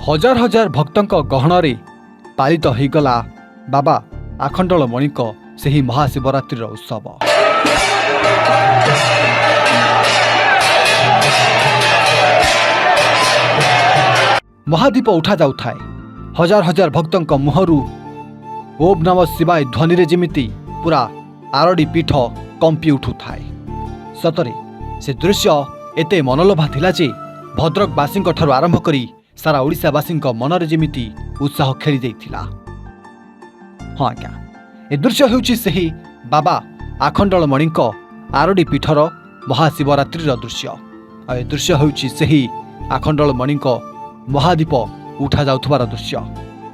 हजार हजार भक्तंक गहणरे पालित होइगला बाबा आखंडलमणिक सेही महाशिवरात्रि उत्सव। महादीप उठा जाउथाए हजार हजार भक्तंक मुहरु ओम नमः शिवाय ध्वनि रे जेमिति पूरा आरडी पीठ कंपी उठुथाए। सतरे से दृश्य एते मनलोभा थिला जे भद्रकवासी ठारु आरंभ करी सारा ओडिशावासी मनरे जेमिति उत्साह खेली जाइथिला। हाँ आज्ञा, ए दृश्य हेउछि सेही बाबा आखंडलमणिक आरडी पीठर महाशिवरात्रि दृश्य। आ ए दृश्य हेउछि सेही आखंडलमणिक महादीप उठा जाउथबार दृश्य।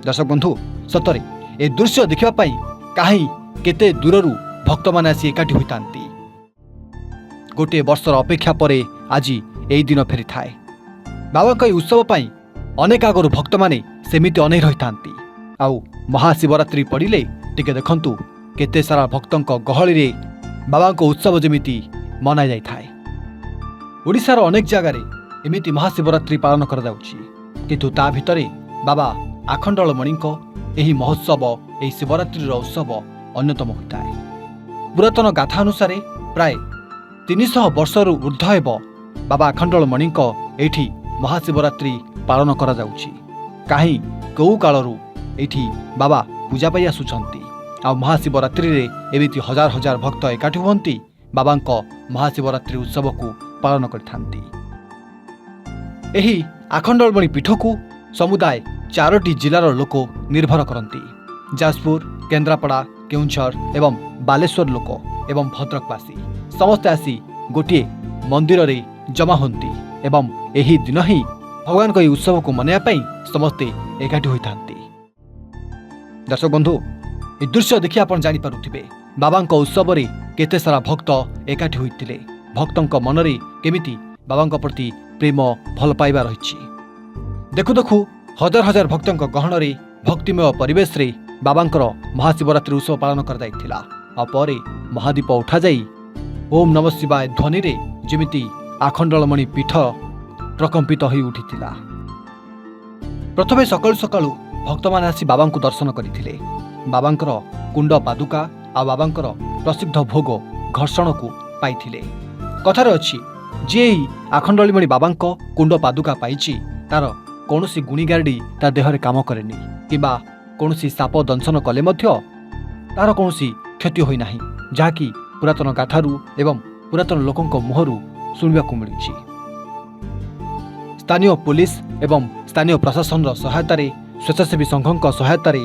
दर्शक बंधु, सतरे ए दृश्य देखिबा पई काहे केते दूररू भक्त माने आसी एकाठी होइतांती। गोटे वर्षर अपेक्षा परे आज एई दिन फेरी थाए। बाबा कई उत्सव पई अनेक आगरु भक्त माने सेमिति अनै रहितांती। आउ महाशिवरात्रि पड़िले टिके देखंतु केते सारा भक्तंक गहली रे बाबा को उत्सव जेमिति मना जाय थाए। ओडिसार अनेक जगार एमिति महाशिवरात्रि पालन करा जाउछि, किंतु ता भितरे बाबा आखंडलमणिक एही महोत्सव एही शिवरात्रि उत्सव अन्यतम होइताए। पुरातन गाथा अनुसार प्राय 300 वर्षरु ऊर्ध्व हेब बाबा आखंडलमणिक एठी महाशिवरात्रि पालन करा जाउछि। काहे कौ कालरू एठी बाबा पूजा पाई आसुछंती। आ महाशिवरात्रि रे एमिति हजार हजार भक्त एकाठी हुअंती बाबांक महाशिवरात्रि उत्सव को पालन करथांती। एही आखंडलमणि पीठ को समुदाय 4टी जिलार लोक निर्भर करती। जाजपुर, केन्द्रापड़ा, केउंझर एवं बालेश्वर लोक एवं भद्रकवासी समस्ते आसी गोटे मंदिर रे जमा होती एवं एही दिन ही भगवान को उत्सव को मनाया पई समस्ते एकाठी होइथांती। दर्शक बंधु, ए दृश्य देखि आपण जानि पारुथिबे बाबांक उत्सव रे केते सारा भक्त एकाठी होइतिले। भक्तंक मनरे केमिति बाबांक प्रति प्रेम भल पाइबा रहिछि। देखु देखु हजार हजार भक्तंक गहणरे भक्तिमय परिवेश रे बाबांकर महाशिवरात्रि उत्सव पालन कर जाइथिला। आ परे महादीप उठा जाई ओम नमः शिवाय ध्वनि रे जेमिति आखंडलमणि पीठ प्रकंपित होई उठिथिला। प्रथमे सकाळु सकाळु भक्त माने आसी बाबांको दर्शन करिथिले। बाबांकर कुंड पादुका आ बाबांकर प्रसिद्ध भोग घर्षण को पाइथिले। कथार अछि जे आखंडलमणि बाबांक कुंड पादुका पाइछि तार कौनसी गुणीगारडी ता देहरे काम करेनी किबा कौनसी साप दंशन कले मध्य तार कौनसी क्षति होई नाही, जाकी पुरातन गाथारू एवं पुरातन लोकंक मुहरु सुनिबा को मिलिछि। स्थानीय पुलिस एवं स्थानीय प्रशासन सहायता रे स्वेच्छासेवी संघक सहायता रे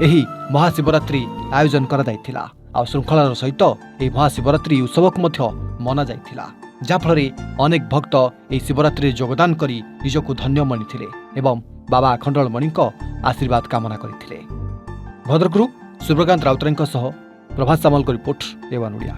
एही महाशिवरात्रि आयोजन करा जाइथिला। आ श्रृंखलार सहित एही महाशिवरात्रि उत्सव को मध्य मना जाइथिला, जाफल अनेक भक्त एही शिवरात्रि योगदान करी निजको धन्य मानिथिले एवं बाबा आखंडलमणिक आशीर्वाद कामना करिथिले। भद्रकरू सूर्यकांत राउतरायଙ୍କ सह प्रभात सामलको रिपोर्ट एवं ओडिया।